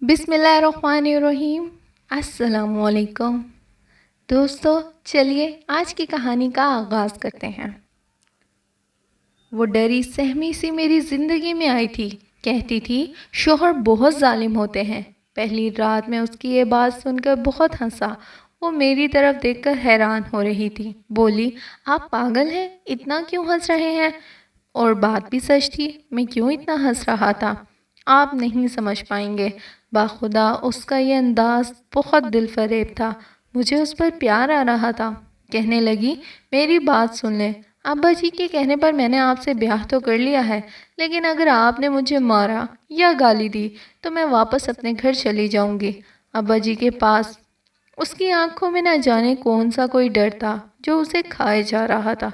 بسم اللہ الرحمن الرحیم۔ السلام علیکم دوستو، چلیے آج کی کہانی کا آغاز کرتے ہیں۔ وہ ڈری سہمی سی میری زندگی میں آئی تھی، کہتی تھی شوہر بہت ظالم ہوتے ہیں۔ پہلی رات میں اس کی یہ بات سن کر بہت ہنسا۔ وہ میری طرف دیکھ کر حیران ہو رہی تھی، بولی آپ پاگل ہیں، اتنا کیوں ہنس رہے ہیں؟ اور بات بھی سچ تھی، میں کیوں اتنا ہنس رہا تھا آپ نہیں سمجھ پائیں گے۔ باخدا اس کا یہ انداز بہت دل فریب تھا، مجھے اس پر پیار آ رہا تھا۔ کہنے لگی میری بات سن لیں، ابا جی کے کہنے پر میں نے آپ سے بیاہ تو کر لیا ہے، لیکن اگر آپ نے مجھے مارا یا گالی دی تو میں واپس اپنے گھر چلی جاؤں گی، ابا جی کے پاس۔ اس کی آنکھوں میں نہ جانے کون سا کوئی ڈر تھا جو اسے کھائے جا رہا تھا۔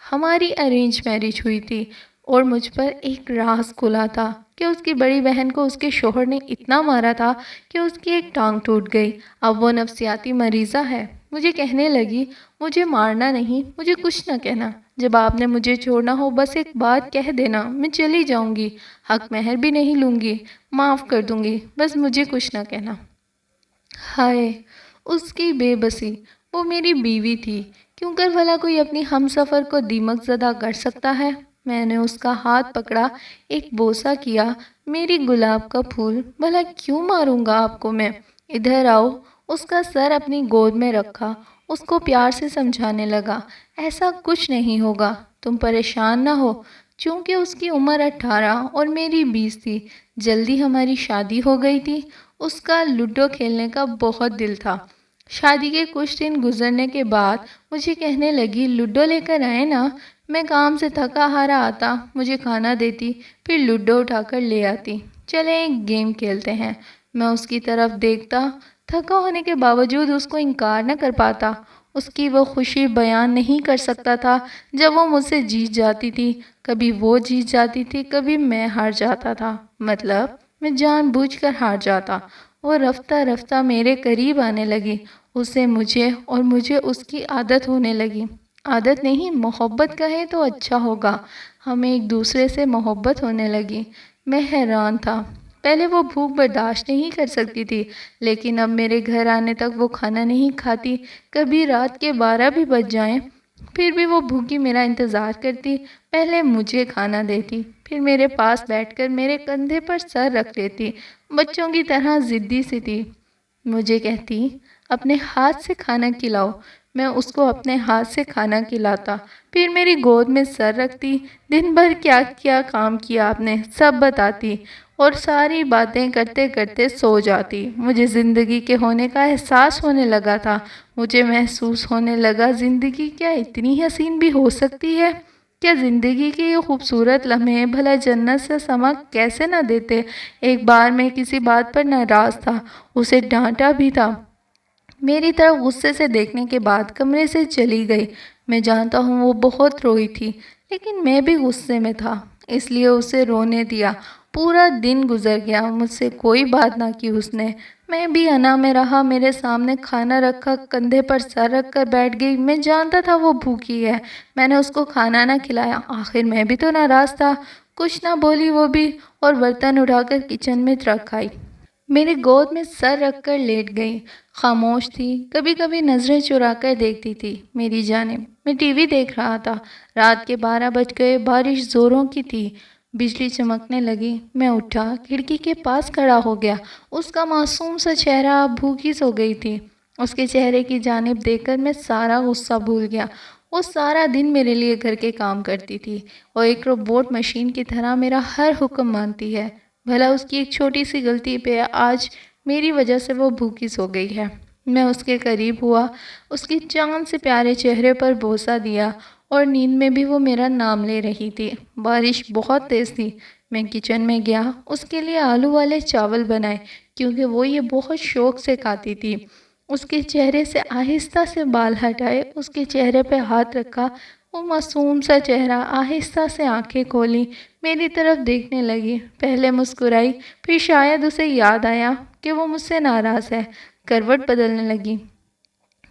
ہماری ارینج میرج ہوئی تھی اور مجھ پر ایک راز کھلا تھا کہ اس کی بڑی بہن کو اس کے شوہر نے اتنا مارا تھا کہ اس کی ایک ٹانگ ٹوٹ گئی۔ اب وہ نفسیاتی مریضہ ہے۔ مجھے کہنے لگی مجھے مارنا نہیں، مجھے کچھ نہ کہنا، جب آپ نے مجھے چھوڑنا ہو بس ایک بات کہہ دینا، میں چلی جاؤں گی، حق مہر بھی نہیں لوں گی، معاف کر دوں گی، بس مجھے کچھ نہ کہنا۔ ہائے اس کی بے بسی، وہ میری بیوی تھی، کیوں کر بھلا کوئی اپنی ہم سفر کو دیمک زدہ کر سکتا ہے؟ میں نے اس کا ہاتھ پکڑا، ایک بوسہ کیا، میری گلاب کا پھول، بھلا کیوں ماروں گا آپ کو میں؟ ادھر آؤ۔ اس کا سر اپنی گود میں رکھا، اس کو پیار سے سمجھانے لگا، ایسا کچھ نہیں ہوگا، تم پریشان نہ ہو۔ چونکہ اس کی عمر 18 اور میری 20 تھی، جلدی ہماری شادی ہو گئی تھی۔ اس کا لوڈو کھیلنے کا بہت دل تھا۔ شادی کے کچھ دن گزرنے کے بعد مجھے کہنے لگی لوڈو لے کر آئے نا۔ میں کام سے تھکا ہارا آتا، مجھے کھانا دیتی، پھر لوڈو اٹھا کر لے آتی، چلیں ایک گیم کھیلتے ہیں۔ میں اس کی طرف دیکھتا، تھکا ہونے کے باوجود اس کو انکار نہ کر پاتا۔ اس کی وہ خوشی بیان نہیں کر سکتا تھا جب وہ مجھ سے جیت جاتی تھی۔ کبھی وہ جیت جاتی تھی، کبھی میں ہار جاتا تھا، مطلب میں جان بوجھ کر ہار جاتا۔ وہ رفتہ رفتہ میرے قریب آنے لگی، اسے مجھے اور مجھے اس کی عادت ہونے لگی۔ عادت نہیں، محبت کہیں تو اچھا ہوگا۔ ہمیں ایک دوسرے سے محبت ہونے لگی۔ میں حیران تھا، پہلے وہ بھوک برداشت نہیں کر سکتی تھی، لیکن اب میرے گھر آنے تک وہ کھانا نہیں کھاتی۔ کبھی رات کے 12 بھی بج جائیں، پھر بھی وہ بھوکی میرا انتظار کرتی، پہلے مجھے کھانا دیتی، پھر میرے پاس بیٹھ کر میرے کندھے پر سر رکھ لیتی، بچوں کی طرح ضدی سی تھی۔ مجھے کہتی اپنے ہاتھ سے کھانا کھلاؤ، میں اس کو اپنے ہاتھ سے کھانا کھلاتا، پھر میری گود میں سر رکھتی، دن بھر کیا کیا کام کیا آپ نے سب بتاتی، اور ساری باتیں کرتے کرتے سو جاتی۔ مجھے زندگی کے ہونے کا احساس ہونے لگا تھا، مجھے محسوس ہونے لگا زندگی کیا اتنی حسین بھی ہو سکتی ہے؟ کیا زندگی کے یہ خوبصورت لمحے بھلا جنت سے سما کیسے نہ دیتے؟ ایک بار میں کسی بات پر ناراض تھا، اسے ڈانٹا بھی تھا، میری طرف غصے سے دیکھنے کے بعد کمرے سے چلی گئی۔ میں جانتا ہوں وہ بہت روئی تھی، لیکن میں بھی غصے میں تھا، اس لیے اسے رونے دیا۔ پورا دن گزر گیا، مجھ سے کوئی بات نہ کی اس نے۔ میں بھی انا میں رہا، میرے سامنے کھانا رکھا، کندھے پر سر رکھ کر بیٹھ گئی۔ میں جانتا تھا وہ بھوکی ہے، میں نے اس کو کھانا نہ کھلایا، آخر میں بھی تو ناراض تھا۔ کچھ نہ بولی وہ بھی، اور برتن اٹھا کر کچن میں رکھ آئی۔ میری گود میں سر رکھ کر لیٹ گئی، خاموش تھی، کبھی کبھی نظریں چرا کر دیکھتی تھی میری جانب۔ میں ٹی وی دیکھ رہا تھا، رات کے 12 بج گئے، بارش زوروں کی تھی، بجلی چمکنے لگی۔ میں اٹھا، کھڑکی کے پاس کھڑا ہو گیا، اس کا معصوم سا چہرہ، اب بھوکی سو گئی تھی۔ اس کے چہرے کی جانب دیکھ کر میں سارا غصہ بھول گیا۔ وہ سارا دن میرے لیے گھر کے کام کرتی تھی، اور ایک روبوٹ مشین کی طرح میرا ہر حکم مانتی ہے۔ بھلا اس کی ایک چھوٹی سی غلطی پہ آج میری وجہ سے وہ بھوکی سو گئی ہے۔ میں اس کے قریب ہوا، اس کی چاند سے پیارے چہرے پر بوسہ دیا، اور نیند میں بھی وہ میرا نام لے رہی تھی۔ بارش بہت تیز تھی۔ میں کچن میں گیا، اس کے لیے آلو والے چاول بنائے، کیونکہ وہ یہ بہت شوق سے کھاتی تھی۔ اس کے چہرے سے آہستہ سے بال ہٹائے، اس کے چہرے پہ ہاتھ رکھا، وہ معصوم سا چہرہ، آہستہ سے آنکھیں کھولی، میری طرف دیکھنے لگی، پہلے مسکرائی، پھر شاید اسے یاد آیا کہ وہ مجھ سے ناراض ہے، کروٹ بدلنے لگی۔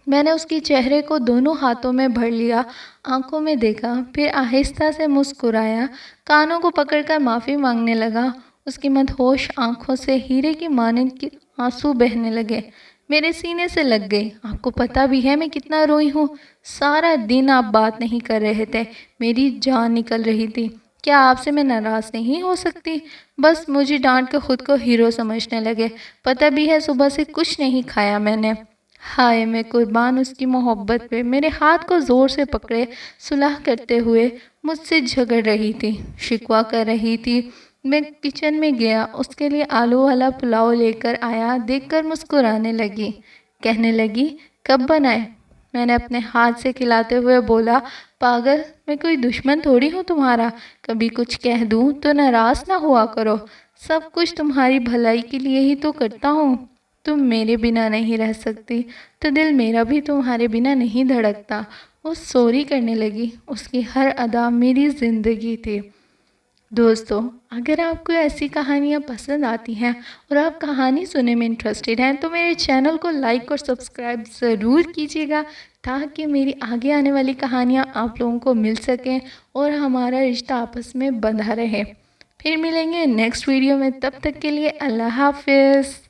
میں نے اس کے چہرے کو دونوں ہاتھوں میں بھر لیا، آنکھوں میں دیکھا، پھر آہستہ سے مسکرایا، کانوں کو پکڑ کر معافی مانگنے لگا۔ اس کی مدہوش آنکھوں سے ہیرے کی مانند کے آنسو بہنے لگے، میرے سینے سے لگ گئی۔ آپ کو پتہ بھی ہے میں کتنا روئی ہوں؟ سارا دن آپ بات نہیں کر رہے تھے، میری جان نکل رہی تھی۔ کیا آپ سے میں ناراض نہیں ہو سکتی؟ بس مجھے ڈانٹ کے خود کو ہیرو سمجھنے لگے۔ پتہ بھی ہے صبح سے کچھ نہیں کھایا میں نے۔ ہائے میں قربان اس کی محبت پہ، میرے ہاتھ کو زور سے پکڑے صلح کرتے ہوئے مجھ سے جھگڑ رہی تھی، شکوہ کر رہی تھی۔ میں کچن میں گیا، اس کے لیے آلو والا پلاؤ لے کر آیا، دیکھ کر مسکرانے لگی، کہنے لگی کب بنائے؟ میں نے اپنے ہاتھ سے کھلاتے ہوئے بولا، پاگل، میں کوئی دشمن تھوڑی ہوں تمہارا، کبھی کچھ کہہ دوں تو ناراض نہ ہوا کرو، سب کچھ تمہاری بھلائی کے لیے ہی تو کرتا ہوں۔ تم میرے بنا نہیں رہ سکتی تو دل میرا بھی تمہارے بنا نہیں دھڑکتا۔ وہ سوری کرنے لگی، اس کی ہر ادا میری زندگی تھی۔ دوستو، اگر آپ کو ایسی کہانیاں پسند آتی ہیں اور آپ کہانی سننے میں انٹرسٹڈ ہیں تو میرے چینل کو لائک اور سبسکرائب ضرور کیجیے گا، تاکہ میری آگے آنے والی کہانیاں آپ لوگوں کو مل سکیں اور ہمارا رشتہ آپس میں بندھا رہے۔ پھر ملیں گے نیکسٹ ویڈیو میں، تب تک کے لیے اللہ حافظ۔